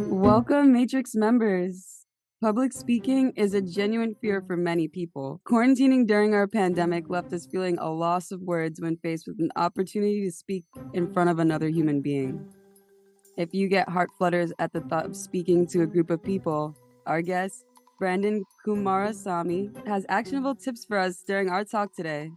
Welcome, Matrix members. Public speaking is a genuine fear for many people. Quarantining during our pandemic left us feeling a loss of words when faced with an opportunity to speak in front of another human being. If you get heart flutters at the thought of speaking to a group of people, our guest, Brenden Kumarasamy, has actionable tips for us during our talk today.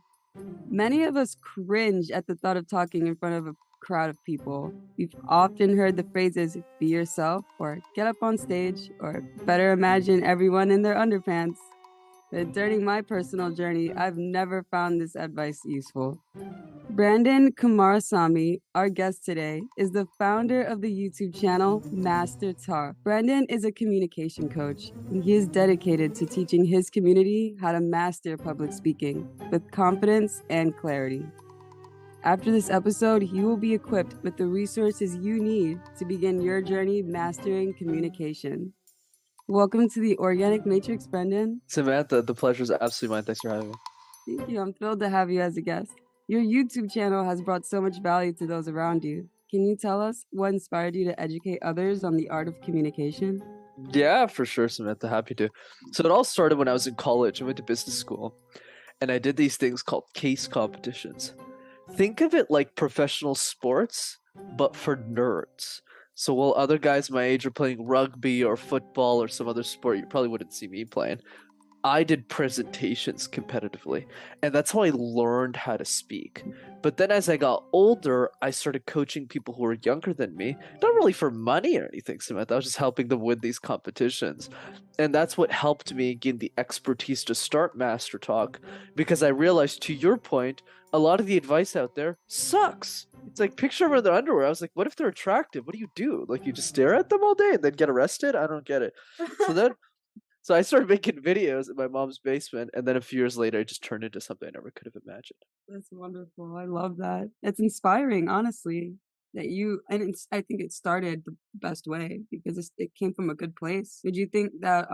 Many of us cringe at the thought of talking in front of a crowd of people. We've often heard the phrases, be yourself, or get up on stage, or better imagine everyone in their underpants. But during my personal journey, I've never found this advice useful. Brenden Kumarasamy, our guest today, is the founder of the YouTube channel Master Talk. Brenden is a communication coach, and he is dedicated to teaching his community how to master public speaking with confidence and clarity. After this episode, he will be equipped with the resources you need to begin your journey mastering communication. Welcome to the Organic Matrix, Brenden. Samantha, the pleasure is absolutely mine. Thanks for having me. Thank you. I'm thrilled to have you as a guest. Your YouTube channel has brought so much value to those around you. Can you tell us what inspired you to educate others on the art of communication? Yeah, for sure, Samantha. Happy to. So it all started when I was in college. I went to business school, and I did these things called case competitions. Think of it like professional sports, but for nerds. So while other guys my age are playing rugby or football or some other sport you probably wouldn't see me playing, I did presentations competitively, and that's how I learned how to speak. But then as I got older, I started coaching people who were younger than me, not really for money or anything, Samantha. I was just helping them win these competitions. And that's what helped me gain the expertise to start Master Talk, because I realized, to your point, a lot of the advice out there sucks. It's like, picture them in their underwear. I was like, what if they're attractive? What do you do? Like, you just stare at them all day and then get arrested? I don't get it. So I started making videos in my mom's basement, and then a few years later, it just turned into something I never could have imagined. That's wonderful. I love that. It's inspiring, honestly, that you, and I think it started the best way because it came from a good place. Did you think that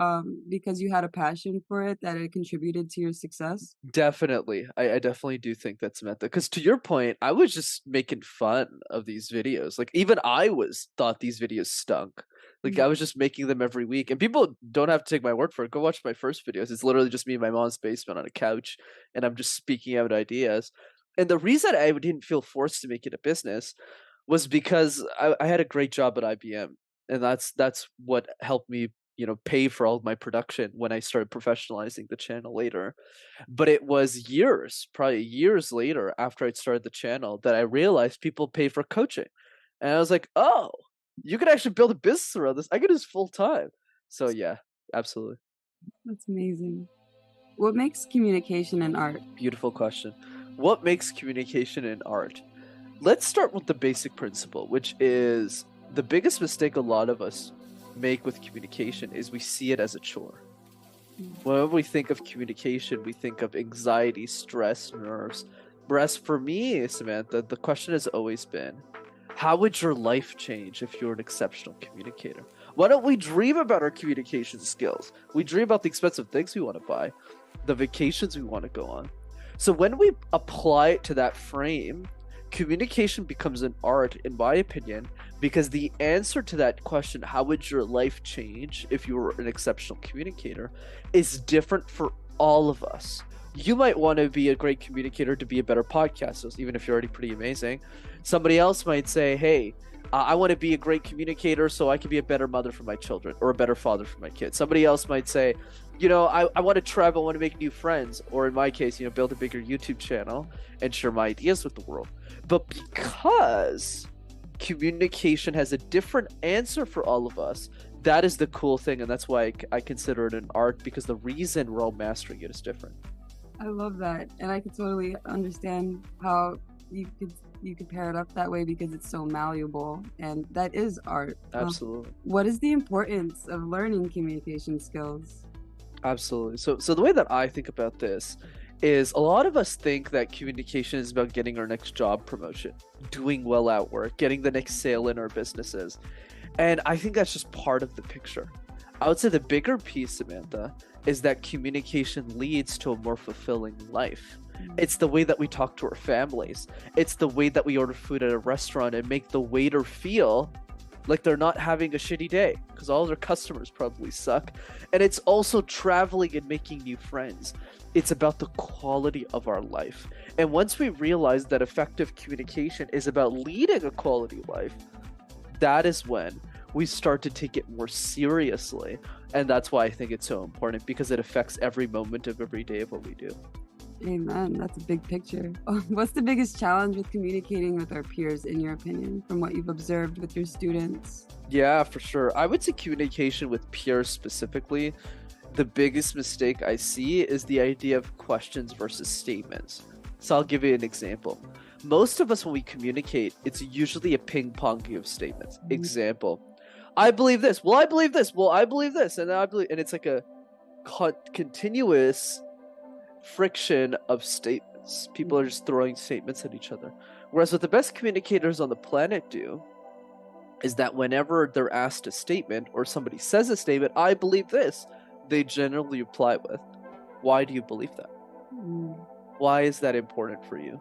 because you had a passion for it, that it contributed to your success? Definitely. I definitely do think that's Samantha. Because to your point, I was just making fun of these videos. Like, even I thought these videos stunk. Like, I was just making them every week. And people don't have to take my word for it. Go watch my first videos. It's literally just me in my mom's basement on a couch, and I'm just speaking out ideas. And the reason I didn't feel forced to make it a business was because I had a great job at IBM. And that's what helped me, pay for all of my production when I started professionalizing the channel later. But it was probably years later after I'd started the channel, that I realized people pay for coaching. And I was like, oh, you could actually build a business around this. I could do this full time. So yeah, absolutely. That's amazing. What makes communication an art? Beautiful question. What makes communication an art? Let's start with the basic principle, which is the biggest mistake a lot of us make with communication is we see it as a chore. Whenever we think of communication, we think of anxiety, stress, nerves. Whereas for me, Samantha, the question has always been, how would your life change if you're an exceptional communicator? Why don't we dream about our communication skills? We dream about the expensive things we want to buy, the vacations we want to go on. So when we apply it to that frame, communication becomes an art, in my opinion, because the answer to that question, how would your life change if you were an exceptional communicator, is different for all of us. You might want to be a great communicator to be a better podcaster, even if you're already pretty amazing. Somebody else might say, hey, I want to be a great communicator so I can be a better mother for my children or a better father for my kids. Somebody else might say, I want to travel, I want to make new friends. Or in my case, build a bigger YouTube channel and share my ideas with the world. But because communication has a different answer for all of us, that is the cool thing. And that's why I consider it an art, because the reason we're all mastering it is different. I love that. And I could totally understand how you could pair it up that way, because it's so malleable, and that is art. Absolutely. What is the importance of learning communication skills? Absolutely. So the way that I think about this is, a lot of us think that communication is about getting our next job promotion, doing well at work, getting the next sale in our businesses. And I think that's just part of the picture. I would say the bigger piece, Samantha, is that communication leads to a more fulfilling life. It's the way that we talk to our families. It's the way that we order food at a restaurant and make the waiter feel like they're not having a shitty day because all their customers probably suck. And it's also traveling and making new friends. It's about the quality of our life. And once we realize that effective communication is about leading a quality life, that is when we start to take it more seriously. And that's why I think it's so important, because it affects every moment of every day of what we do. Amen. That's a big picture. What's the biggest challenge with communicating with our peers, in your opinion, from what you've observed with your students? Yeah, for sure. I would say communication with peers specifically, the biggest mistake I see is the idea of questions versus statements. So I'll give you an example. Most of us, when we communicate, it's usually a ping pong of statements. Example, I believe this. Well, I believe this. Well, I believe this. And I believe, and it's like a continuous friction of statements. People are just throwing statements at each other. Whereas what the best communicators on the planet do is that whenever they're asked a statement or somebody says a statement, I believe this, they generally reply with, why do you believe that? Why is that important for you?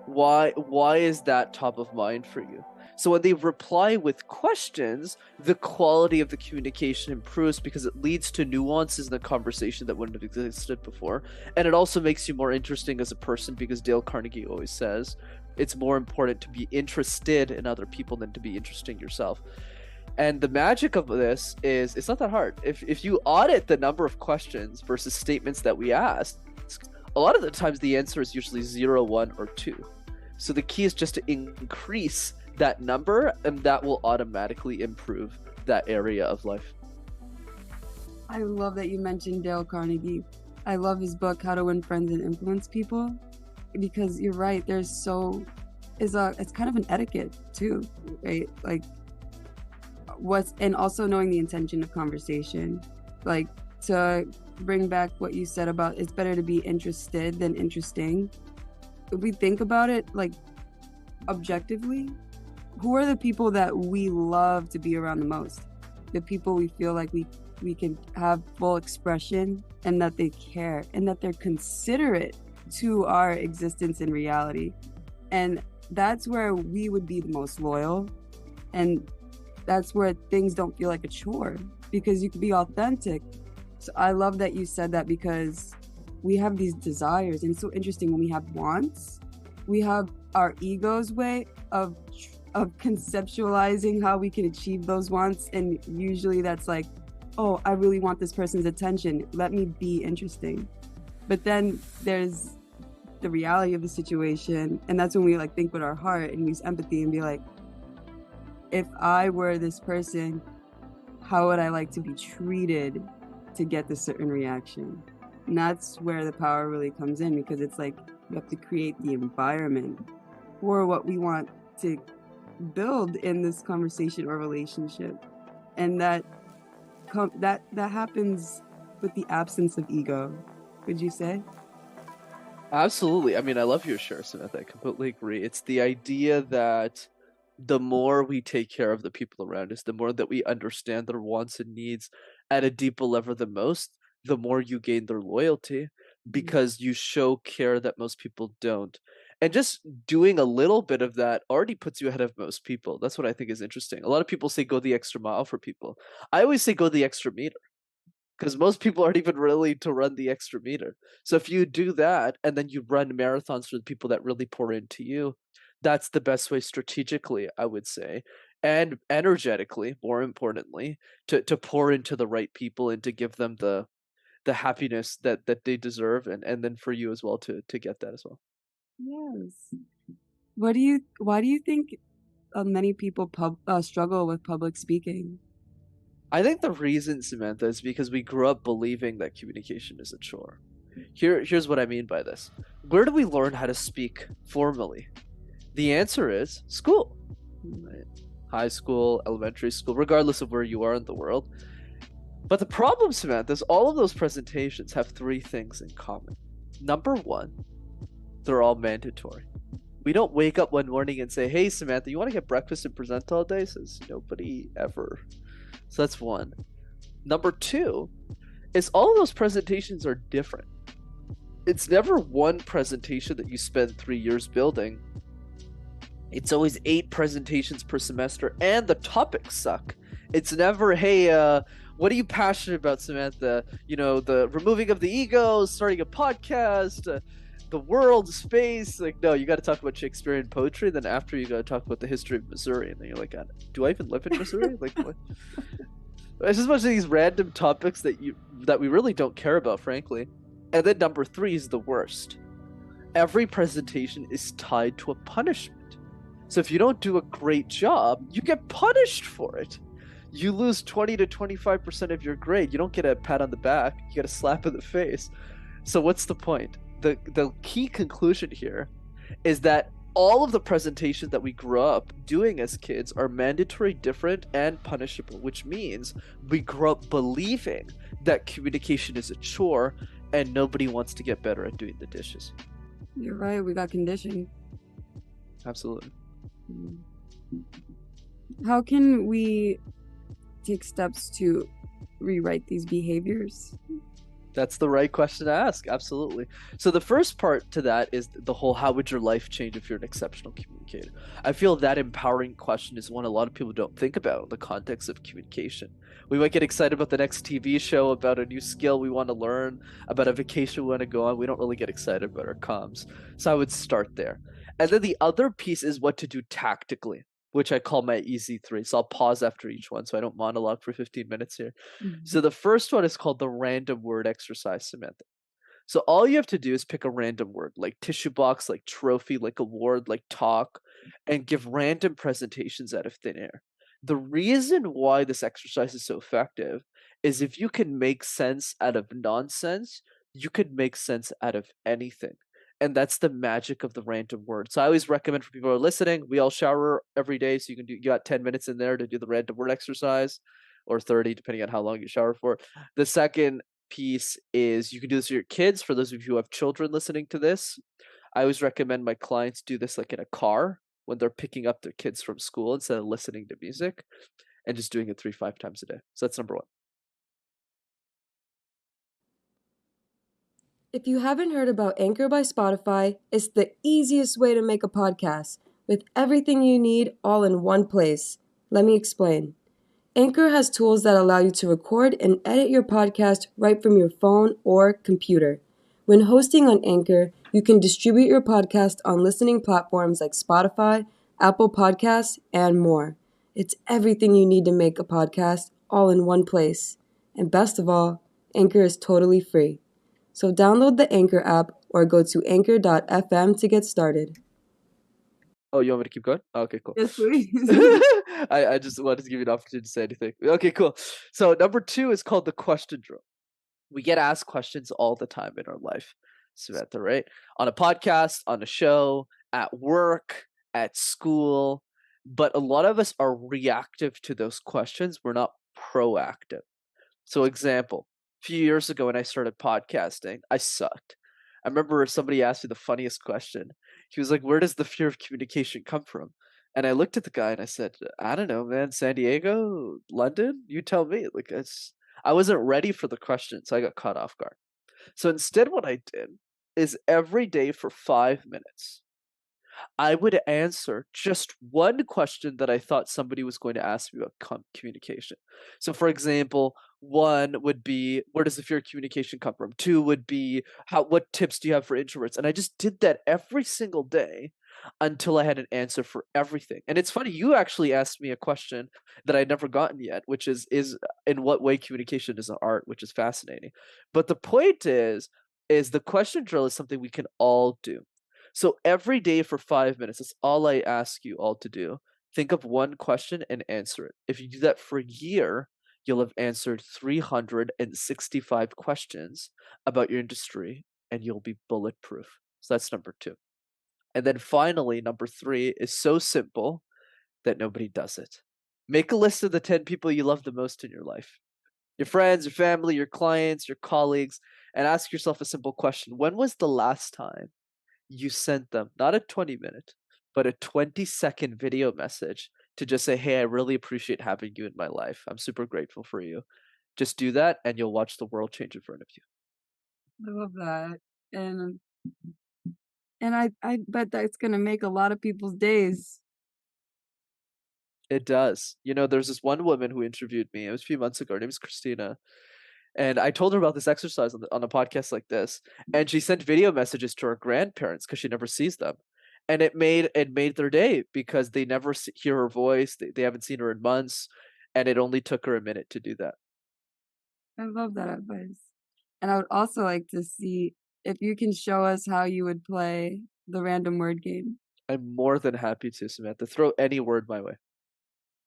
Why is that top of mind for you? So when they reply with questions, the quality of the communication improves because it leads to nuances in the conversation that wouldn't have existed before. And it also makes you more interesting as a person, because Dale Carnegie always says it's more important to be interested in other people than to be interesting yourself. And the magic of this is it's not that hard. If you audit the number of questions versus statements that we ask, a lot of the times the answer is usually 0, 1, or 2. So the key is just to increase that number, and that will automatically improve that area of life. I love that you mentioned Dale Carnegie. I love his book, How to Win Friends and Influence People, because you're right. It's kind of an etiquette too, right? Like and also knowing the intention of conversation, like to bring back what you said about it's better to be interested than interesting. If we think about it, like objectively, who are the people that we love to be around the most? The people we feel like we can have full expression, and that they care, and that they're considerate to our existence and reality. And that's where we would be the most loyal. And that's where things don't feel like a chore, because you can be authentic. So I love that you said that, because we have these desires, and it's so interesting. When we have wants, we have our ego's way of conceptualizing how we can achieve those wants, and usually that's like, oh, I really want this person's attention, let me be interesting. But then there's the reality of the situation, and that's when we like think with our heart and use empathy and be like, if I were this person, how would I like to be treated to get this certain reaction? And that's where the power really comes in, because it's like we have to create the environment for what we want to build in this conversation or relationship. And that happens with the absence of ego, would you say? Absolutely. I mean, I love your share, Samantha. I completely agree. It's the idea that the more we take care of the people around us, the more that we understand their wants and needs at a deeper level than most, the more you gain their loyalty, because you show care that most people don't. And just doing a little bit of that already puts you ahead of most people. That's what I think is interesting. A lot of people say go the extra mile for people. I always say go the extra meter, because most people aren't even really to run the extra meter. So if you do that, and then you run marathons for the people that really pour into you, that's the best way strategically, I would say, and energetically, more importantly, to pour into the right people and to give them the happiness that they deserve, and then for you as well to get that as well. Yes. Why do you think many people struggle with public speaking? I think the reason, Samantha, is because we grew up believing that communication is a chore. Here's what I mean by this. Where do we learn how to speak formally? The answer is school. Right? High school, elementary school, regardless of where you are in the world. But the problem, Samantha, is all of those presentations have 3 things in common. Number 1, they're all mandatory. We don't wake up one morning and say, hey, Samantha, you want to get breakfast and present all day? Says nobody ever. So that's 1. Number 2 is all of those presentations are different. It's never one presentation that you spend 3 years building. It's always 8 presentations per semester, and the topics suck. It's never, hey, what are you passionate about, Samantha? The removing of the ego, starting a podcast, the world, space. Like, no, you got to talk about Shakespearean poetry. Then after, you got to talk about the history of Missouri. And then you're like, do I even live in Missouri? Like, what? It's just a bunch of these random topics that we really don't care about, frankly. And then number 3 is the worst. Every presentation is tied to a punishment. So if you don't do a great job, you get punished for it. You lose 20 to 25% of your grade. You don't get a pat on the back. You get a slap in the face. So what's the point? The key conclusion here is that all of the presentations that we grew up doing as kids are mandatory, different, and punishable, which means we grew up believing that communication is a chore and nobody wants to get better at doing the dishes. You're right. We got conditioned. Absolutely. How can we take steps to rewrite these behaviors? That's the right question to ask. Absolutely. So the first part to that is the whole, how would your life change if you're an exceptional communicator? I feel that empowering question is one a lot of people don't think about in the context of communication. We might get excited about the next TV show, about a new skill we want to learn, about a vacation we want to go on. We don't really get excited about our comms. So I would start there. And then the other piece is what to do tactically, which I call my easy 3. So I'll pause after each one so I don't monologue for 15 minutes here. So the first one is called the random word exercise, Samantha. So all you have to do is pick a random word, like tissue box, like trophy, like award, like talk, and give random presentations out of thin air. The reason why this exercise is so effective is if you can make sense out of nonsense, you could make sense out of anything. And that's the magic of the random word. So I always recommend for people who are listening, we all shower every day, so you got 10 minutes in there to do the random word exercise, or 30, depending on how long you shower for. The second piece is you can do this with your kids. For those of you who have children listening to this, I always recommend my clients do this like in a car when they're picking up their kids from school instead of listening to music, and just doing it 3-5 times a day. So that's number 1. If you haven't heard about Anchor by Spotify, it's the easiest way to make a podcast with everything you need all in one place. Let me explain. Anchor has tools that allow you to record and edit your podcast right from your phone or computer. When hosting on Anchor, you can distribute your podcast on listening platforms like Spotify, Apple Podcasts, and more. It's everything you need to make a podcast all in one place. And best of all, Anchor is totally free. So download the Anchor app or go to anchor.fm to get started. Oh, you want me to keep going? Okay, cool. Yes, please. I just wanted to give you an opportunity to say anything. Okay, cool. So number 2 is called the question drill. We get asked questions all the time in our life, Samantha, right? On a podcast, on a show, at work, at school. But a lot of us are reactive to those questions. We're not proactive. So example, a few years ago when I started podcasting, I sucked. I remember somebody asked me the funniest question. He was like, "Where does the fear of communication come from?" And I looked at the guy and I said, "I don't know, man. San Diego, London? You tell me." Like, I wasn't ready for the question, so I got caught off guard. So instead, what I did is every day for 5 minutes, I would answer just one question that I thought somebody was going to ask me about communication. So, for example, 1 would be, where does the fear of communication come from? 2 would be, what tips do you have for introverts? And I just did that every single day until I had an answer for everything. And it's funny, you actually asked me a question that I'd never gotten yet, which is in what way communication is an art, which is fascinating. But the point is the question drill is something we can all do. So every day for 5 minutes, that's all I ask you all to do. Think of one question and answer it. If you do that for a year, you'll have answered 365 questions about your industry and you'll be bulletproof. So that's number 2. And then finally, number 3 is so simple that nobody does it. Make a list of the 10 people you love the most in your life. Your friends, your family, your clients, your colleagues, and ask yourself a simple question. When was the last time you sent them not a 20-minute, but a 20-second video message to just say, "Hey, I really appreciate having you in my life. I'm super grateful for you." Just do that and you'll watch the world change in front of you. I love that. And I bet that's gonna make a lot of people's days. It does. You know, there's this one woman who interviewed me. It was a few months ago. Her name is Christina. And I told her about this exercise on a podcast like this, and she sent video messages to her grandparents because she never sees them, and it made their day because they never hear her voice. They haven't seen her in months, and it only took her a minute to do that. I love that advice. And I would also like to see if you can show us how you would play the random word game. I'm more than happy to, Samantha. Throw any word my way.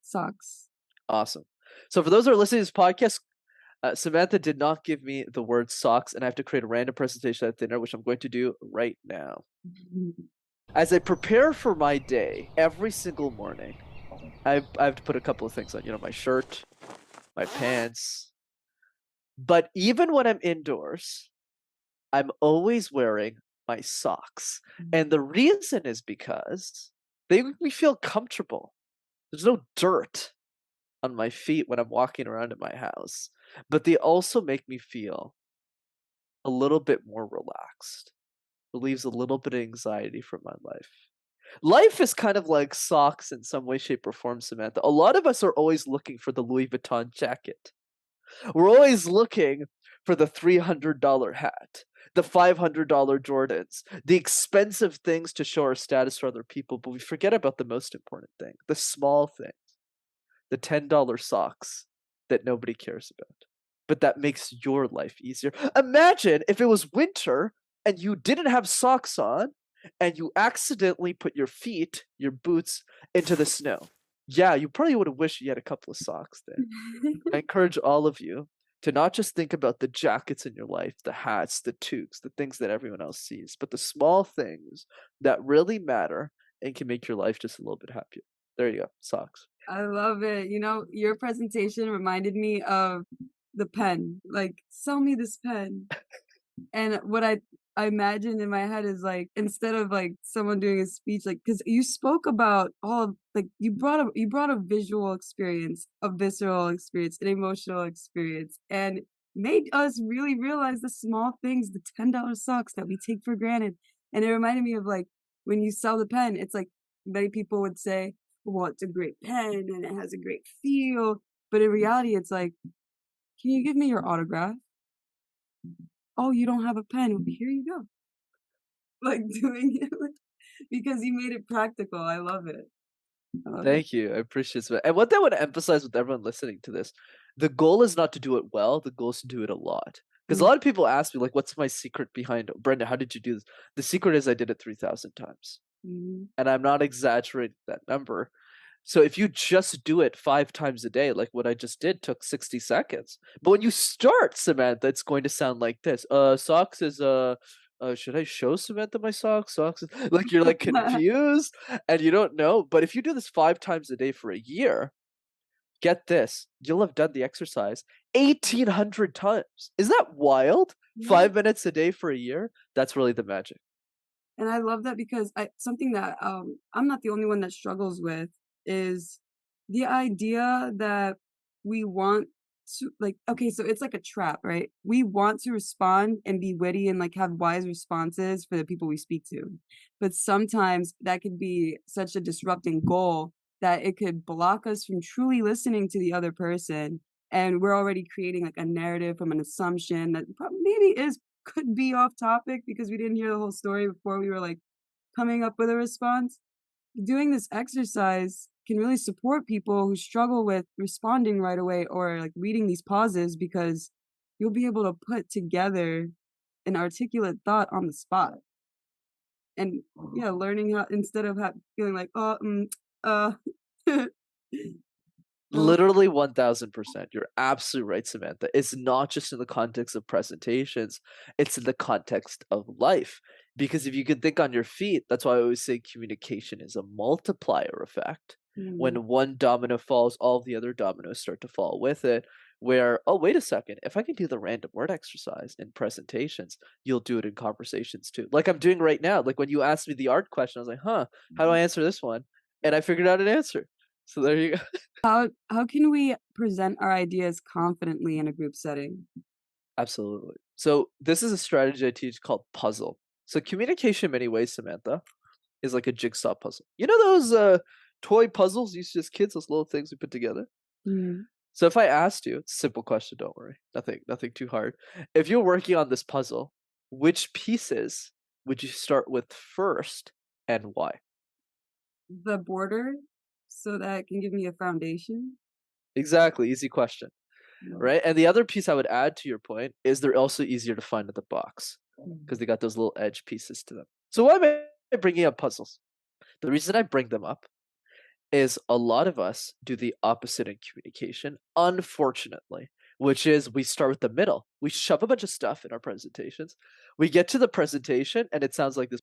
Socks. Awesome. So for those who are listening to this podcast, Samantha did not give me the word socks, and I have to create a random presentation at dinner, which I'm going to do right now. As I prepare for my day every single morning, I have to put a couple of things on, you know, my shirt, my pants. But even when I'm indoors, I'm always wearing my socks. And the reason is because they make me feel comfortable. There's no dirt on my feet when I'm walking around in my house, but they also make me feel a little bit more relaxed. Relieves a little bit of anxiety from my life. Life is kind of like socks in some way, shape, or form, Samantha. A lot of us are always looking for the Louis Vuitton jacket. We're always looking for the $300 hat, the $500 Jordans, the expensive things to show our status to other people, but we forget about the most important thing, the small thing, the $10 socks that nobody cares about, but that makes your life easier. Imagine if it was winter and you didn't have socks on and you accidentally put your feet, your boots, into the snow. Yeah, you probably would have wished you had a couple of socks there. I encourage all of you to not just think about the jackets in your life, the hats, the toques, the things that everyone else sees, but the small things that really matter and can make your life just a little bit happier. There you go, socks. I love it. You know, your presentation reminded me of the pen. Like, sell me this pen. And what I imagine in my head is, like, instead of, like, someone doing a speech, like, because you spoke about all of like, you brought a visual experience, a visceral experience, an emotional experience, and made us really realize the small things, the $10 socks that we take for granted. And it reminded me of, like, when you sell the pen, it's like many people would say, "Well, it's a great pen and it has a great feel," but in reality, it's like, "Can you give me your autograph?" "Oh, you don't have a pen? Well, here you go." Like, doing it, like because you made it practical, I love it. I love it. Thank you. I appreciate it. And what I want to emphasize with everyone listening to this, the goal is not to do it well, the goal is to do it a lot. Because a Mm, lot of people ask me, like, what's my secret behind Brenda, how did you do this? The secret is I did it 3,000 times. mhm. And I'm not exaggerating that number. So if you just do it 5 times a day, like what I just did, took 60 seconds. But when you start, Samantha, it's going to sound like this. Socks is should I show Samantha my socks? Socks is like you're like confused and you don't know. But if you do this 5 times a day for a year, get this, you'll have done the exercise 1,800 times. Is that wild? Yeah, 5 minutes a day for a year? That's really the magic. and I love that because I something that, I'm not the only one that struggles with is the idea that we want to like, okay, so it's like a trap, right? We want to respond and be witty and, like, have wise responses for the people we speak to, but sometimes that could be such a disrupting goal that it could block us from truly listening to the other person, and we're already creating, like, a narrative from an assumption that maybe is could be off topic because we didn't hear the whole story before we were, like, coming up with a response. Doing this exercise can really support people who struggle with responding right away or, like, reading these pauses because you'll be able to put together an articulate thought on the spot. And, yeah, learning how instead of feeling like, "Oh, uh." I love Literally 1000%. You're absolutely right, Samantha. It's not just in the context of presentations, it's in the context of life. Because if you can think on your feet, that's why I always say communication is a multiplier effect. mhm. When one domino falls, all the other dominoes start to fall with it. Where, oh, wait a second, if I can do the random word exercise in presentations, you'll do it in conversations too. Like I'm doing right now. Like when you asked me the art question, I was like, huh, how do I answer this one? And I figured out an answer. So there you go. How can we present our ideas confidently in a group setting? Absolutely. So this is a strategy I teach called puzzle. So communication in many ways, Samantha, is like a jigsaw puzzle. You know those toy puzzles you used to as kids, those little things we put together? Mm. So if I asked you, it's a simple question, don't worry. Nothing too hard. If you're working on this puzzle, which pieces would you start with first and why? The border, so that can give me a foundation. Exactly, easy question, Well, right? And the other piece I would add to your point is they're also easier to find in the box mm. because they got those little edge pieces to them. So why am I bringing up puzzles? The reason I bring them up is a lot of us do the opposite in communication, unfortunately, which is we start with the middle. We shove a bunch of stuff in our presentations. We get to the presentation and it sounds like this.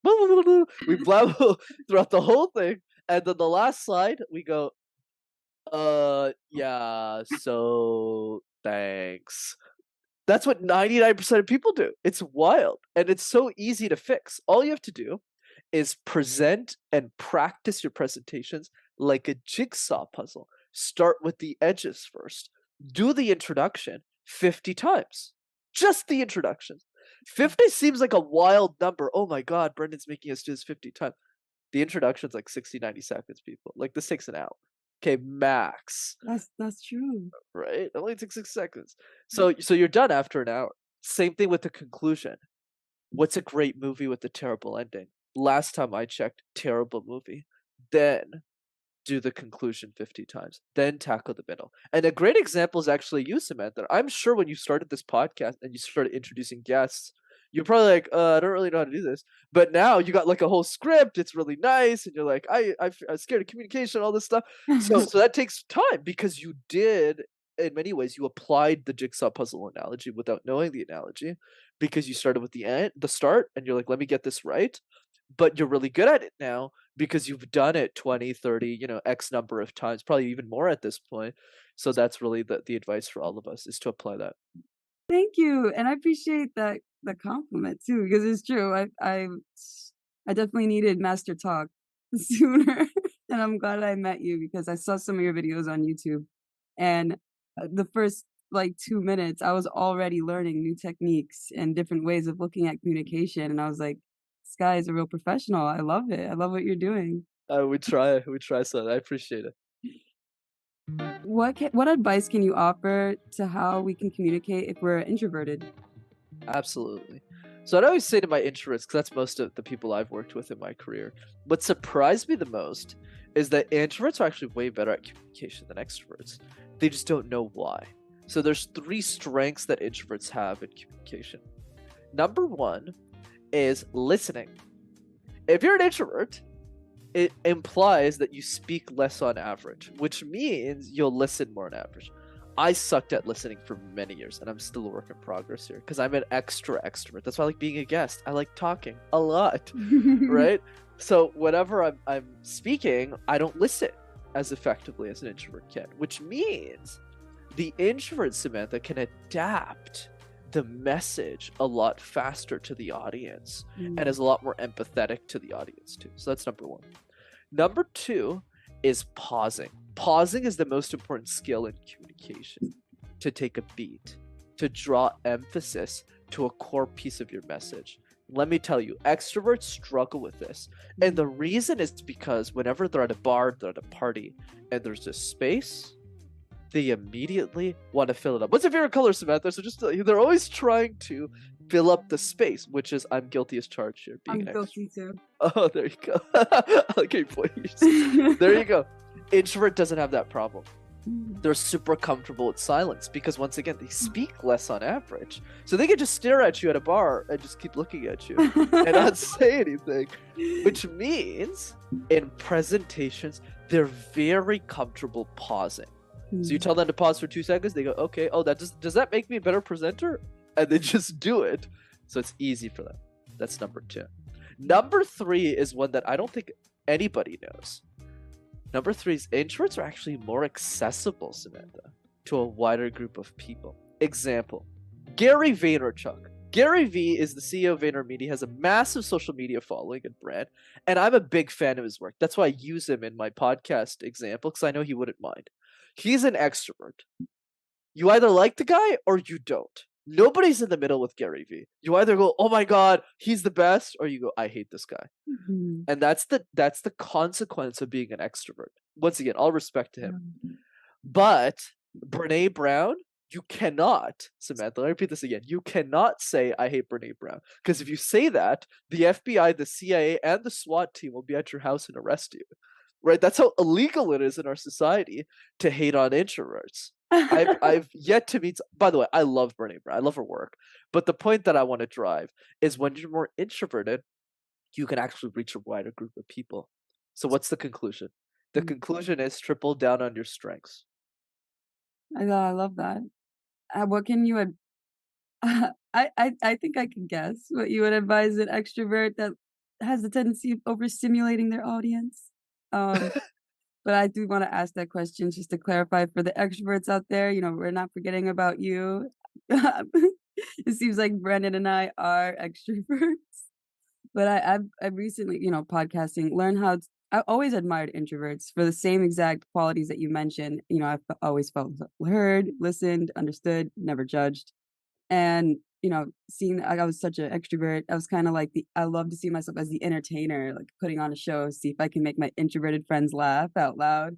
We blabber throughout the whole thing. And then the last slide, we go, yeah, so thanks. That's what 99% of people do. It's wild. And it's so easy to fix. All you have to do is present and practice your presentations like a jigsaw puzzle. Start with the edges first. Do the introduction 50 times. Just the introduction. 50 seems like a wild number. Oh my God, Brendan's making us do this 50 times. The introduction's like 60, 90 seconds, people. Like this takes an hour. Okay, max, That's true. right? It only takes 6 seconds. So you're done after an hour. Same thing with the conclusion. What's a great movie with a terrible ending? Last time I checked, terrible movie. Then do the conclusion 50 times, then tackle the middle. And a great example is actually you, Samantha. I'm sure when you started this podcast and you started introducing guests, you're probably like, I don't really know how to do this. But now you got like a whole script. It's really nice. And you're like, I'm scared of communication, all this stuff. So that takes time because you did, in many ways, you applied the jigsaw puzzle analogy without knowing the analogy because you started with the start, and you're like, let me get this right. But you're really good at it now because you've done it 20, 30, X number of times, probably even more at this point. So that's really the advice for all of us is to apply that. Thank you, and I appreciate that the compliment too, because it's true. I definitely needed master talk sooner, and I'm glad I met you because I saw some of your videos on YouTube, and the first like 2 minutes, I was already learning new techniques and different ways of looking at communication, and I was like, "This guy is a real professional. I love it. I love what you're doing." We try, son. I appreciate it. What advice can you offer to how we can communicate if we're introverted? Absolutely. So I'd always say to my introverts, because that's most of the people I've worked with in my career, what surprised me the most is that introverts are actually way better at communication than extroverts. They just don't know why. So there's three strengths that introverts have in communication. Number one is listening. If you're an introvert, it implies that you speak less on average, which means you'll listen more on average. I sucked at listening for many years, and I'm still a work in progress here because I'm an extra extrovert. That's why I like being a guest. I like talking a lot, right? So whenever I'm speaking, I don't listen as effectively as an introvert can, which means the introvert Samantha can adapt the message a lot faster to the audience and Mm. is a lot more empathetic to the audience too. So that's number one. Number two is pausing. Pausing is the most important skill in communication. To take a beat, to draw emphasis to a core piece of your message. Let me tell you, extroverts struggle with this. And the reason is because whenever they're at a bar, they're at a party, and there's this space, they immediately want to fill it up. What's your favorite color, Samantha? So just they're always trying to fill up the space, which is I'm guilty as charged here, being I'm an extrovert. guilty too. Oh, there you go. Okay, please. There you go. Introvert doesn't have that problem. They're super comfortable with silence because once again, they speak less on average. So they can just stare at you at a bar and just keep looking at you and not say anything. Which means in presentations, they're very comfortable pausing. So you tell them to pause for 2 seconds, they go, okay, oh, does that make me a better presenter? And they just do it. So it's easy for them. That's number two. Number three is one that I don't think anybody knows. Number three is introverts are actually more accessible, Samantha, to a wider group of people. Example, Gary Vaynerchuk. Gary V is the CEO of VaynerMedia, has a massive social media following and brand, and I'm a big fan of his work. That's why I use him in my podcast example, because I know he wouldn't mind. He's an extrovert. You either like the guy or you don't. Nobody's in the middle with Gary Vee. You either go, oh my God, he's the best, or you go, I hate this guy. Mhm. And that's the consequence of being an extrovert. Once again, all respect to him. Yeah. But Brene Brown, you cannot, Samantha, let me repeat this again. You cannot say, I hate Brene Brown. Because if you say that, the FBI, the CIA, and the SWAT team will be at your house and arrest you. Right? That's how illegal it is in our society to hate on introverts. I've yet to meet. By the way, I love Brene Brown. I love her work. But the point that I want to drive is when you're more introverted, you can actually reach a wider group of people. So what's the conclusion? The Mm. conclusion is triple down on your strengths. I love that. What can you ad I think I can guess what you would advise an extrovert that has the tendency of overstimulating their audience. Um, but I do wanna ask that question just to clarify for the extroverts out there, we're not forgetting about you. It seems like Brendan and I are extroverts. But I've recently, podcasting, learned how t I always admired introverts for the same exact qualities that you mentioned. I've always felt heard, listened, understood, never judged. And, seeing that I was such an extrovert, I was kinda like I love to see myself as the entertainer, like putting on a show, see if I can make my introverted friends laugh out loud.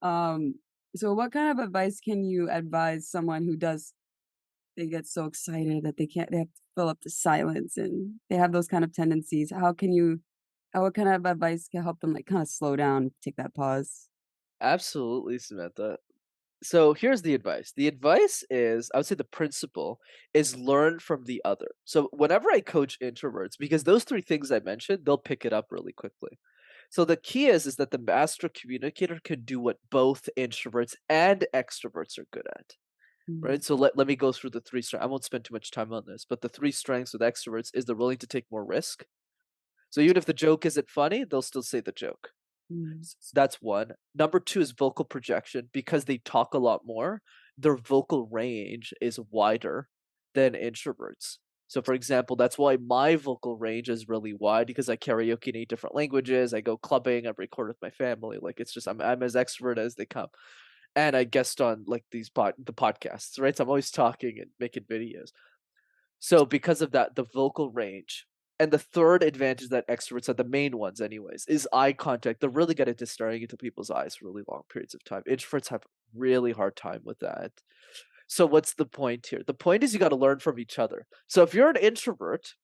Um, so what kind of advice can you advise someone who they get so excited that they have to fill up the silence and they have those kind of tendencies? What kind of advice can help them, like, kinda slow down, take that pause? Absolutely, Samantha. So here's the advice. The advice is, I would say the principle is learn from the other. So whenever I coach introverts, because those three things I mentioned, they'll pick it up really quickly. So the key is that the master communicator can do what both introverts and extroverts are good at. Mm, Right. So let me go through the three strengths. I won't spend too much time on this, but the three strengths with extroverts is they're willing to take more risk. So even if the joke isn't funny, they'll still say the joke. mm, That's one. Number two is vocal projection. Because they talk a lot more, their vocal range is wider than introverts. So, for example, that's why my vocal range is really wide because I karaoke in 8 different languages. I go clubbing. I record with my family. Like it's just I'm as extrovert as they come, and I guest on like the podcasts, right? So I'm always talking and making videos. So because of that, the vocal range. And the third advantage that extroverts are the main ones, anyways, is eye contact. They're really good at just staring into people's eyes for really long periods of time. Introverts have really hard time with that. So what's the point here? The point is you got to learn from each other. So if you're an introvert,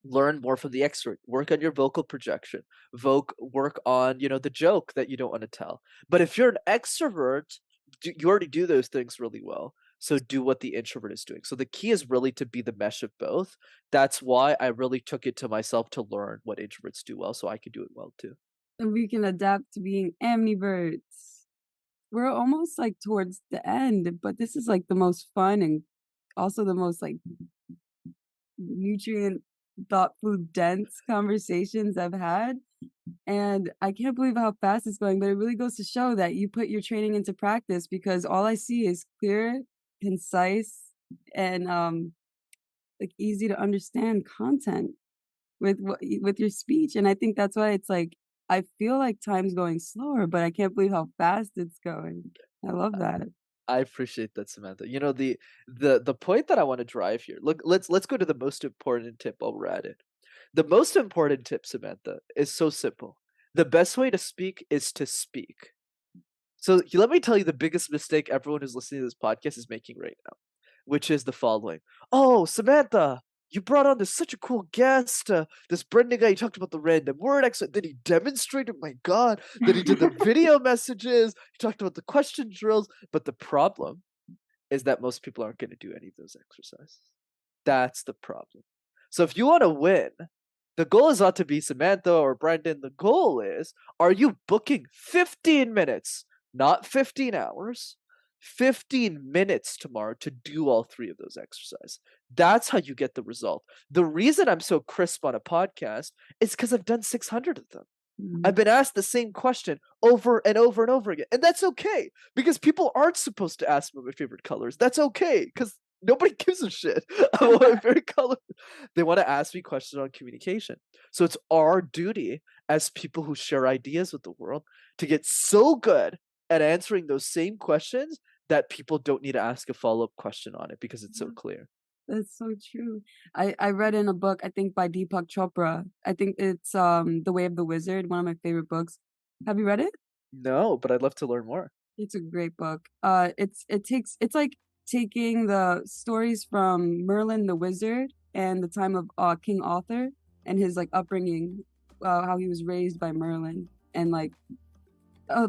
learn more from the extrovert. Work on your vocal projection. Work on the joke that you don't want to tell. But if you're an extrovert, you already do those things really well. So do what the introvert is doing. So the key is really to be the mesh of both. That's why I really took it to myself to learn what introverts do well, so I could do it well too. and we can adapt to being ambiverts. We're almost, like, towards the end, but this is, like, the most fun and also the most, like, nutrient, thought food dense conversations I've had, and I can't believe how fast it's going, but it really goes to show that you put your training into practice because all I see is clear, concise, and, like, easy to understand content with your speech, and I think that's why it's like, I feel like time's going slower, but I can't believe how fast it's going. I love that. I appreciate that, Samantha. The point that I want to drive here. Look, let's go to the most important tip while we're at it. The most important tip, Samantha, is so simple. The best way to speak is to speak. So let me tell you the biggest mistake everyone who's listening to this podcast is making right now, which is the following. Oh, Samantha, you brought on such a cool guest, this Brendan guy. You talked about the random word excerpt. Then he demonstrated, my God, that he did the video messages. He talked about the question drills. But the problem is that most people aren't going to do any of those exercises. That's the problem. So if you want to win, the goal is not to be Samantha or Brandon. The goal is, are you booking 15 minutes, not 15 hours, 15 minutes tomorrow to do all three of those exercises? That's how you get the result. The reason I'm so crisp on a podcast is because I've done 600 of them. I've Mhm. been asked the same question over and over and over again. And that's okay because people aren't supposed to ask me my favorite colors. That's okay because nobody gives a shit about my favorite color. They want to ask me questions on communication. So it's our duty as people who share ideas with the world to get so good at answering those same questions that people don't need to ask a follow up question on it because it's so clear. That's so true. I read in a book, I think by Deepak Chopra. I think it's The Way of the Wizard, one of my favorite books. Have you read it? No, but I'd love to learn more. It's a great book. It's like taking the stories from Merlin the Wizard and the time of King Arthur and his like upbringing, how he was raised by Merlin, and like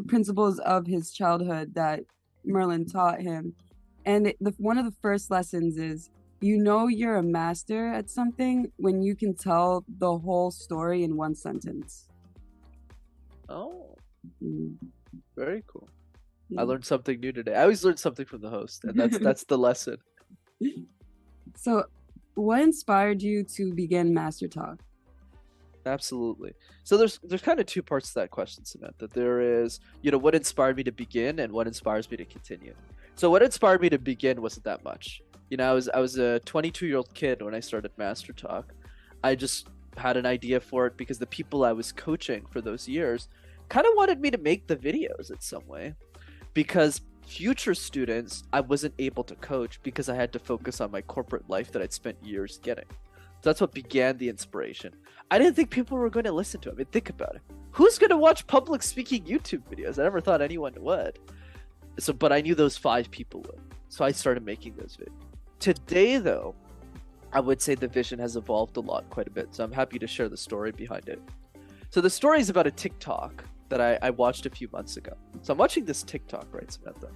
principles of his childhood that Merlin taught him. And one of the first lessons is, you know, you're a master at something when you can tell the whole story in one sentence. Oh, Mm. very cool. I Yeah. learned something new today. I always learn something from the host, and that's the lesson. So, what inspired you to begin Master Talk? Absolutely. So there's kind of two parts to that question, Samantha. There is, what inspired me to begin and what inspires me to continue. So what inspired me to begin wasn't that much. I was a 22-year-old kid when I started Master Talk. I just had an idea for it because the people I was coaching for those years kind of wanted me to make the videos in some way. Because future students, I wasn't able to coach because I had to focus on my corporate life that I'd spent years getting. So that's what began the inspiration. I didn't think people were going to listen to it. I mean, think about it. Who's going to watch public speaking YouTube videos? I never thought anyone would. But I knew those 5 people would. So I started making those videos. Today, though, I would say the vision has evolved a lot, quite a bit. So I'm happy to share the story behind it. So the story is about a TikTok that I watched a few months ago. So I'm watching this TikTok, right, Samantha?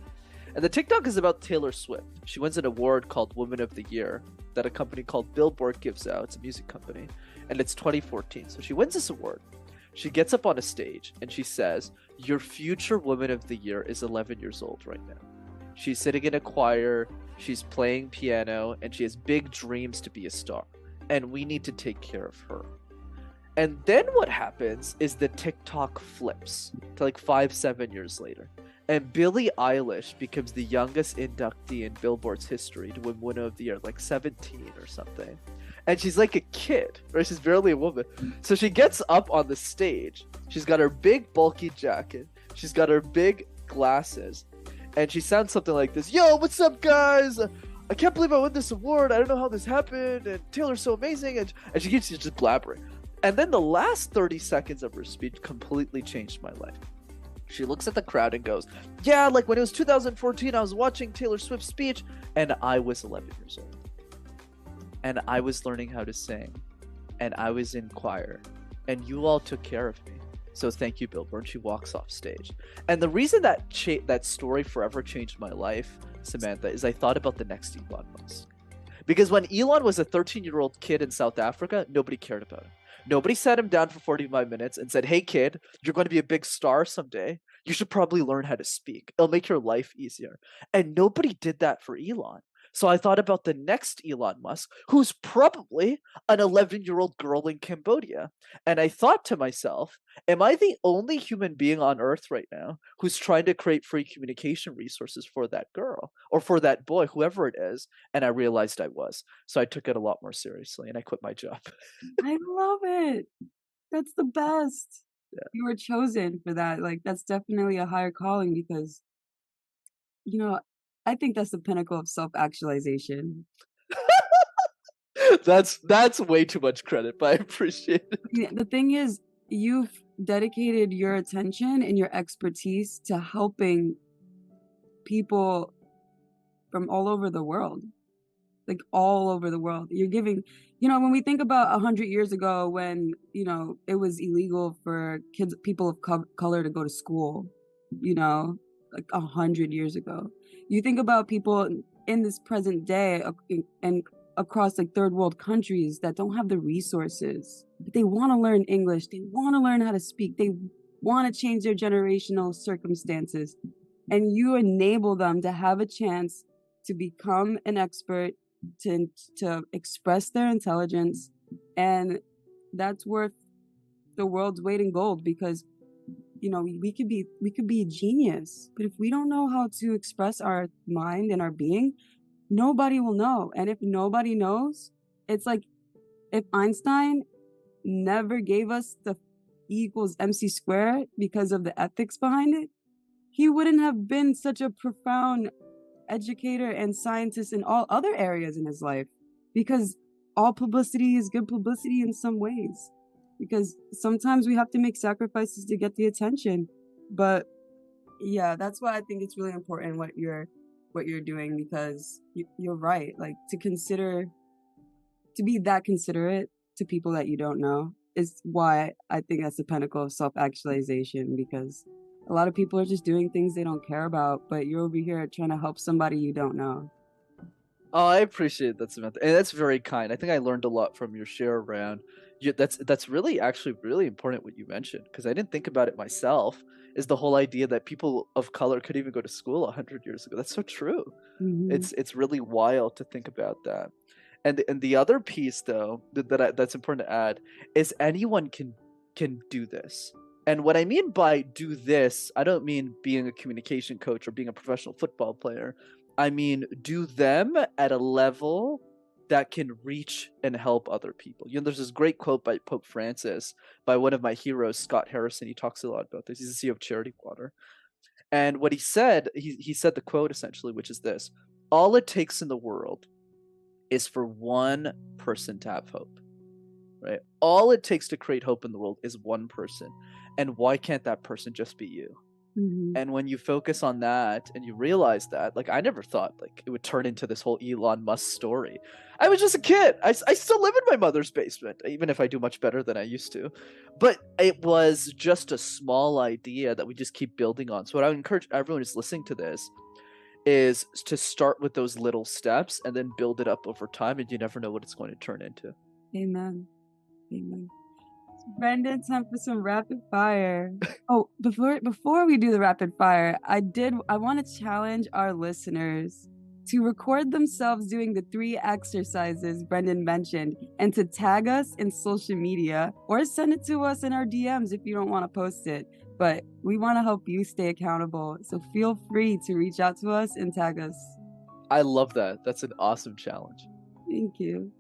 And the TikTok is about Taylor Swift. She wins an award called Woman of the Year that a company called Billboard gives out. It's a music company. And it's 2014. So she wins this award. She gets up on a stage and she says, "Your future Woman of the Year is 11 years old right now. She's sitting in a choir, she's playing piano, and she has big dreams to be a star. And we need to take care of her." And then what happens is the TikTok flips to like 5-7 years later. And Billie Eilish becomes the youngest inductee in Billboard's history to win Woman of the Year, like 17 or something. And she's like a kid, right? She's barely a woman. So she gets up on the stage. She's got her big bulky jacket. She's got her big glasses. And she sounds something like this. "Yo, what's up, guys? I can't believe I won this award. I don't know how this happened. And Taylor's so amazing." And she keeps just blabbering. And then the last 30 seconds of her speech completely changed my life. She looks at the crowd and goes, "Yeah, like when it was 2014, I was watching Taylor Swift's speech, and I was 11 years old. And I was learning how to sing, and I was in choir, and you all took care of me. So thank you, Billboard." She walks off stage. And the reason that story forever changed my life, Samantha, is I thought about the next Elon Musk. Because when Elon was a 13-year-old kid in South Africa, nobody cared about him. Nobody sat him down for 45 minutes and said, "Hey, kid, you're going to be a big star someday. You should probably learn how to speak. It'll make your life easier." And nobody did that for Elon. So I thought about the next Elon Musk, who's probably an 11-year-old girl in Cambodia. And I thought to myself, am I the only human being on Earth right now who's trying to create free communication resources for that girl or for that boy, whoever it is? And I realized I was. So I took it a lot more seriously and I quit my job. I love it. That's the best. Yeah. You were chosen for that. Like, that's definitely a higher calling because, you know, I think that's the pinnacle of self-actualization. That's way too much credit, but I appreciate it. Yeah, the thing is, you've dedicated your attention and your expertise to helping people from all over the world. Like all over the world. You're giving, when we think about 100 years ago when, it was illegal for people of color to go to school, like 100 years ago. You think about people in this present day and across like third world countries that don't have the resources, but they want to learn English. They want to learn how to speak. They want to change their generational circumstances. And you enable them to have a chance to become an expert, to express their intelligence, and that's worth the world's weight in gold because we could be a genius, but if we don't know how to express our mind and our being, nobody will know. And if nobody knows, it's like if Einstein never gave us the E equals MC squared because of the ethics behind it, he wouldn't have been such a profound educator and scientist in all other areas in his life. because all publicity is good publicity in some ways. Because sometimes we have to make sacrifices to get the attention. But yeah, that's why I think it's really important what you're doing, because you're right. Like, to be that considerate to people that you don't know is why I think that's the pinnacle of self-actualization, because a lot of people are just doing things they don't care about, but you're over here trying to help somebody you don't know. Oh, I appreciate that, Samantha, and that's very kind. I think I learned a lot from your share around. That's really actually really important what you mentioned, because I didn't think about it myself. Is the whole idea that people of color could even go to school 100 years ago? That's so true. Hmm. It's really wild to think about that. And the other piece though that's important to add is anyone can do this. And what I mean by do this, I don't mean being a communication coach or being a professional football player. I mean do them at a level that can reach and help other people. You know, there's this great quote by Pope Francis, by one of my heroes, Scott Harrison. He talks a lot about this. He's the CEO of Charity Water. And what he said, he said the quote essentially, which is this: all it takes in the world is for one person to have hope, right? All it takes to create hope in the world is one person. And why can't that person just be you? Hmm. And when you focus on that and you realize that, like, I never thought like it would turn into this whole Elon Musk story. I was just a kid. I still live in my mother's basement, even if I do much better than I used to. But it was just a small idea that we just keep building on. So what I would encourage everyone who's listening to this is to start with those little steps and then build it up over time, and you never know what it's going to turn into. Amen. Amen. Brenden, time for some rapid fire. Oh, before we do the rapid fire, I want to challenge our listeners to record themselves doing the 3 exercises Brenden mentioned and to tag us in social media or send it to us in our DMs if you don't want to post it. But we want to help you stay accountable. So feel free to reach out to us and tag us. I love that. That's an awesome challenge. Thank you.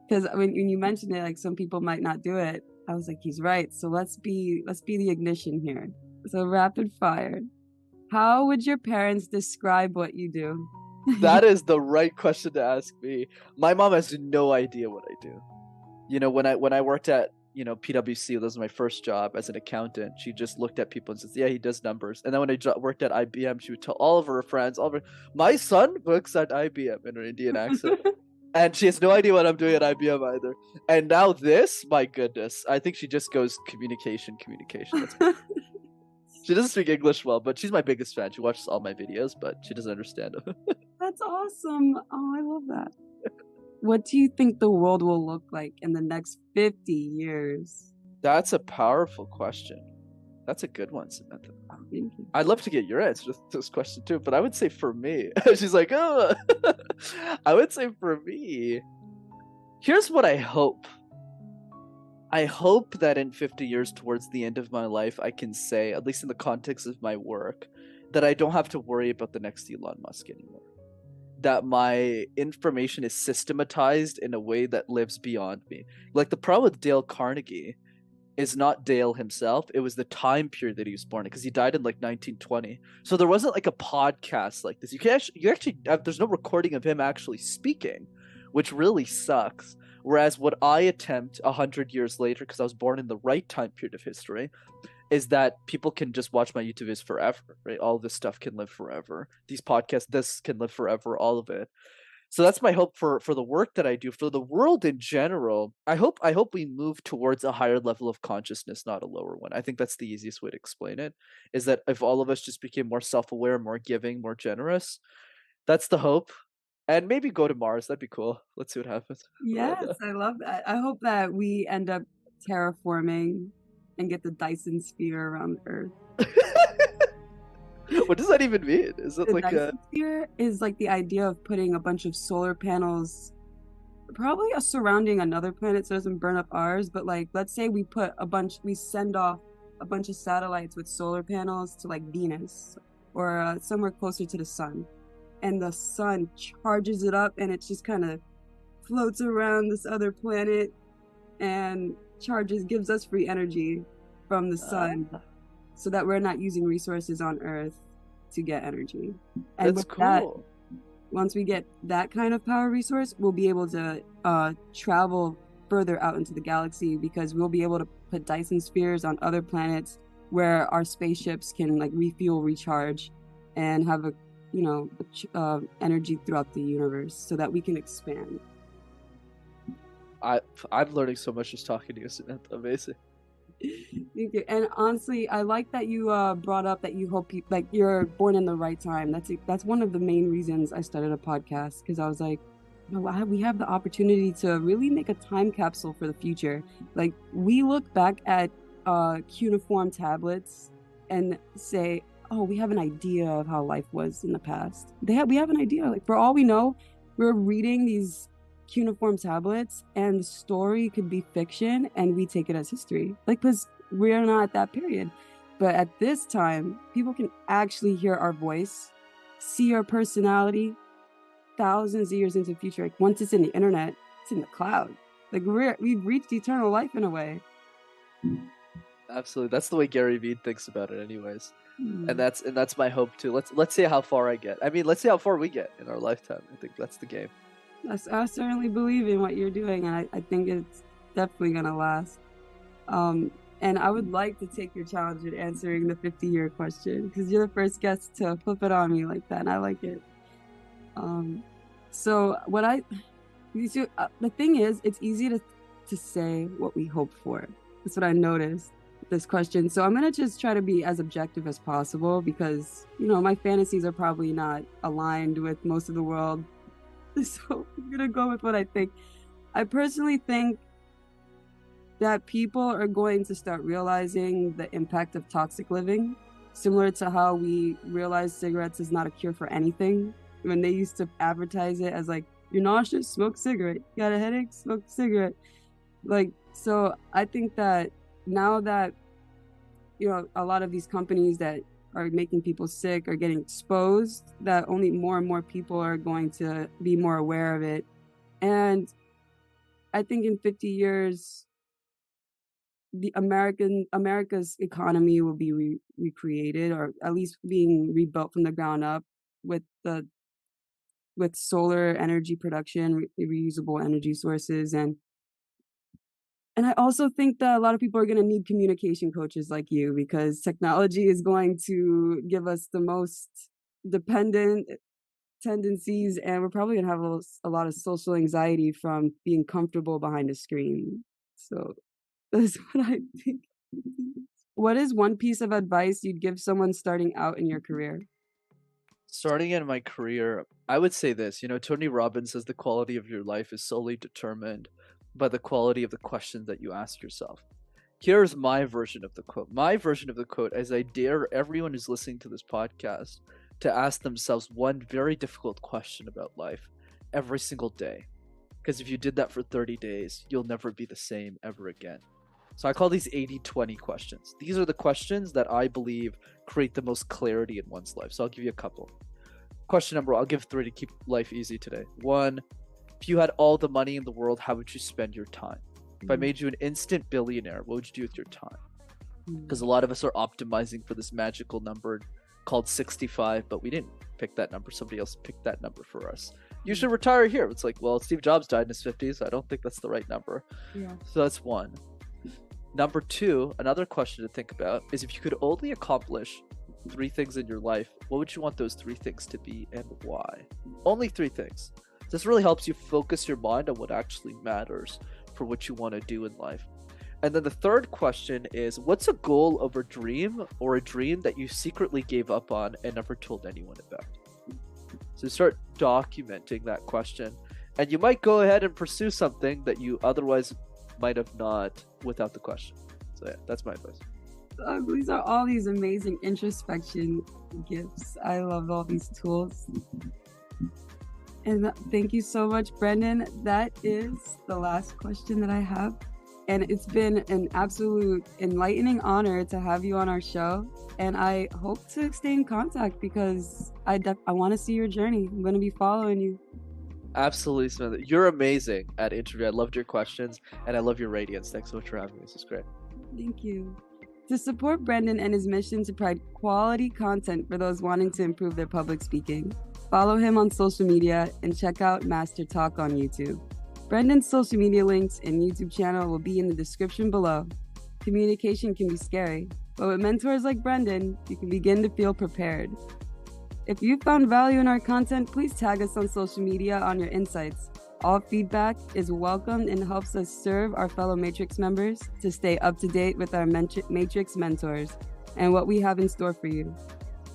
Because when you mentioned it, like some people might not do it. I was like, he's right. So let's be the ignition here. So rapid fire. How would your parents describe what you do? That is the right question to ask me. My mom has no idea what I do. You know, when I worked at, you know, PwC, that was my first job as an accountant. She just looked at people and says, "Yeah, he does numbers." And then when I worked at IBM, she would tell all of her friends, "My son works at IBM," in her Indian accent. And she has no idea what I'm doing at IBM either. And now this, my goodness, I think she just goes communication. She doesn't speak English well, but she's my biggest fan. She watches all my videos, but she doesn't understand them. That's awesome. Oh, I love that. What do you think the world will look like in the next 50 years? That's a powerful question. That's a good one, Samantha. Thank you. I'd love to get your answer to this question too, but I would say for me, she's like, oh, I would say for me, here's what I hope. I hope that in 50 years, towards the end of my life, I can say, at least in the context of my work, that I don't have to worry about the next Elon Musk anymore. That my information is systematized in a way that lives beyond me. Like the problem with Dale Carnegie is not Dale himself, it was the time period that he was born in, because he died in like 1920. So there wasn't like a podcast like this. You actually there's no recording of him actually speaking, which really sucks. Whereas what I attempt 100 years later, because I was born in the right time period of history, is that people can just watch my YouTube videos forever, right? All this stuff can live forever. These podcasts, this can live forever, all of it. So that's my hope for the work that I do, for the world in general. I hope we move towards a higher level of consciousness, not a lower one. I think that's the easiest way to explain it, is that if all of us just became more self-aware, more giving, more generous, that's the hope. And maybe go to Mars. That'd be cool. Let's see what happens. Yes, I love that. I hope that we end up terraforming and get the Dyson sphere around Earth. What does that even mean? Is it The like Dyson sphere is like the idea of putting a bunch of solar panels, probably surrounding another planet so it doesn't burn up ours. But like, let's say we send off a bunch of satellites with solar panels to like Venus or somewhere closer to the sun, and the sun charges it up, and it just kind of floats around this other planet and gives us free energy from the sun, so that we're not using resources on Earth to get energy. And that's with that, cool. Once we get that kind of power resource, we'll be able to travel further out into the galaxy, because we'll be able to put Dyson spheres on other planets where our spaceships can like refuel, recharge, and have a energy throughout the universe so that we can expand. I'm learning so much just talking to you, Samantha. Amazing. Thank you. And honestly, I like that you brought up that you hope like you're born in the right time. That's one of the main reasons I started a podcast, because I was like, we have the opportunity to really make a time capsule for the future. Like, we look back at cuneiform tablets and say, oh, we have an idea of how life was in the past. We have an idea. Like, for all we know, we're reading these cuneiform tablets and the story could be fiction and we take it as history, like, because we're not at that period. But at this time, people can actually hear our voice, see our personality thousands of years into the future. Like, once it's in the internet, it's in the cloud. Like, we've reached eternal life in a way. Absolutely. That's the way Gary Vee thinks about it anyways. And that's my hope too. Let's see how far I get. I mean, let's see how far we get in our lifetime. I think that's the game. I certainly believe in what you're doing, and I think it's definitely gonna last. And I would like to take your challenge in answering the 50-year question, because you're the first guest to flip it on me like that, and I like it. So the thing is, it's easy to say what we hope for. That's what I noticed with this question. So I'm gonna just try to be as objective as possible, because my fantasies are probably not aligned with most of the world. So I'm gonna go with what I think. I personally think that people are going to start realizing the impact of toxic living, similar to how we realized cigarettes is not a cure for anything. When they used to advertise it as like, you're nauseous, smoke cigarette. You got a headache, smoke cigarette. Like, so I think that now that a lot of these companies that are making people sick are getting exposed, that only more and more people are going to be more aware of it. And I think in 50 years, the America's economy will be recreated, or at least being rebuilt from the ground up with solar energy production, reusable energy sources, and I also think that a lot of people are going to need communication coaches like you, because technology is going to give us the most dependent tendencies, and we're probably going to have a lot of social anxiety from being comfortable behind a screen. So that's what I think. What is one piece of advice you'd give someone starting out in your career? Starting in my career, I would say this. Tony Robbins says the quality of your life is solely determined by the quality of the questions that you ask yourself. Here's my version of the quote. My version of the quote is, I dare everyone who's listening to this podcast to ask themselves one very difficult question about life every single day. Because if you did that for 30 days, you'll never be the same ever again. So I call these 80-20 questions. These are the questions that I believe create the most clarity in one's life. So I'll give you a couple. Question number one, I'll give 3 to keep life easy today. 1, if you had all the money in the world, how would you spend your time? If I made you an instant billionaire, what would you do with your time? Because a lot of us are optimizing for this magical number called 65, but we didn't pick that number. Somebody else picked that number for us. You should retire here. It's like, well, Steve Jobs died in his 50s. I don't think that's the right number. Yeah. So that's 1. Number 2, another question to think about is, if you could only accomplish 3 things in your life, what would you want those 3 things to be and why? Only 3 things. This really helps you focus your mind on what actually matters for what you want to do in life. And then the third question is, what's a goal or a dream that you secretly gave up on and never told anyone about? So start documenting that question, and you might go ahead and pursue something that you otherwise might have not without the question. So yeah, that's my advice. These are all these amazing introspection gifts. I love all these tools. And thank you so much, Brenden. That is the last question that I have. And it's been an absolute enlightening honor to have you on our show. And I hope to stay in contact, because I want to see your journey. I'm going to be following you. Absolutely, Samantha. You're amazing at interview. I loved your questions, and I love your radiance. Thanks so much for having me. This is great. Thank you. To support Brenden and his mission to provide quality content for those wanting to improve their public speaking, Follow him on social media and check out Master Talk on YouTube. Brenden's social media links and YouTube channel will be in the description below. Communication can be scary, but with mentors like Brenden, you can begin to feel prepared. If you found value in our content, please tag us on social media on your insights. All feedback is welcomed and helps us serve our fellow Matrix members to stay up to date with our Matrix mentors and what we have in store for you.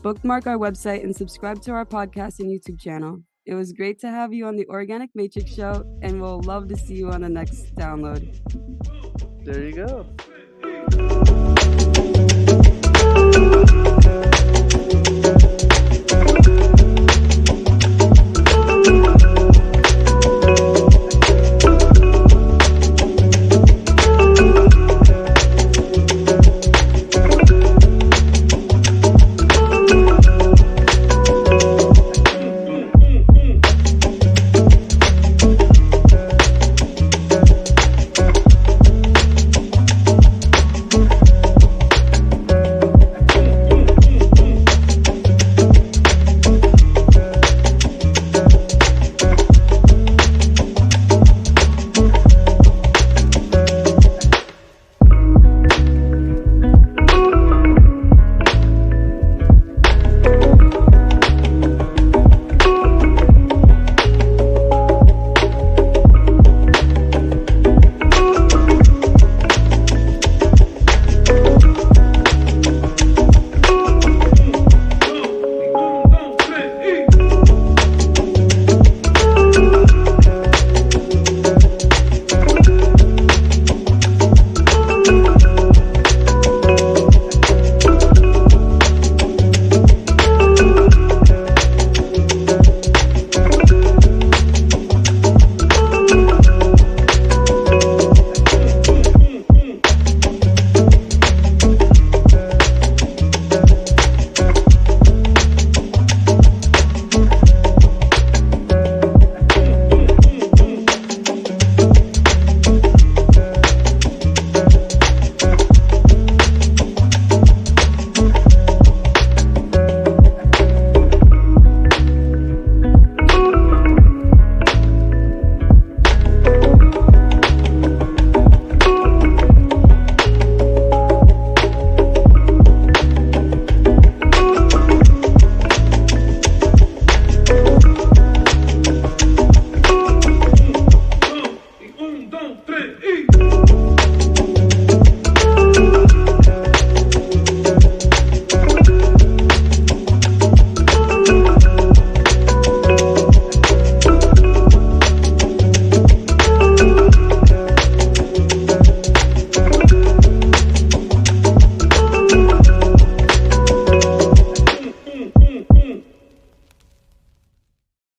Bookmark our website and subscribe to our podcast and YouTube channel. It was great to have you on the Organic Matrix Show, and we'll love to see you on the next download. There you go.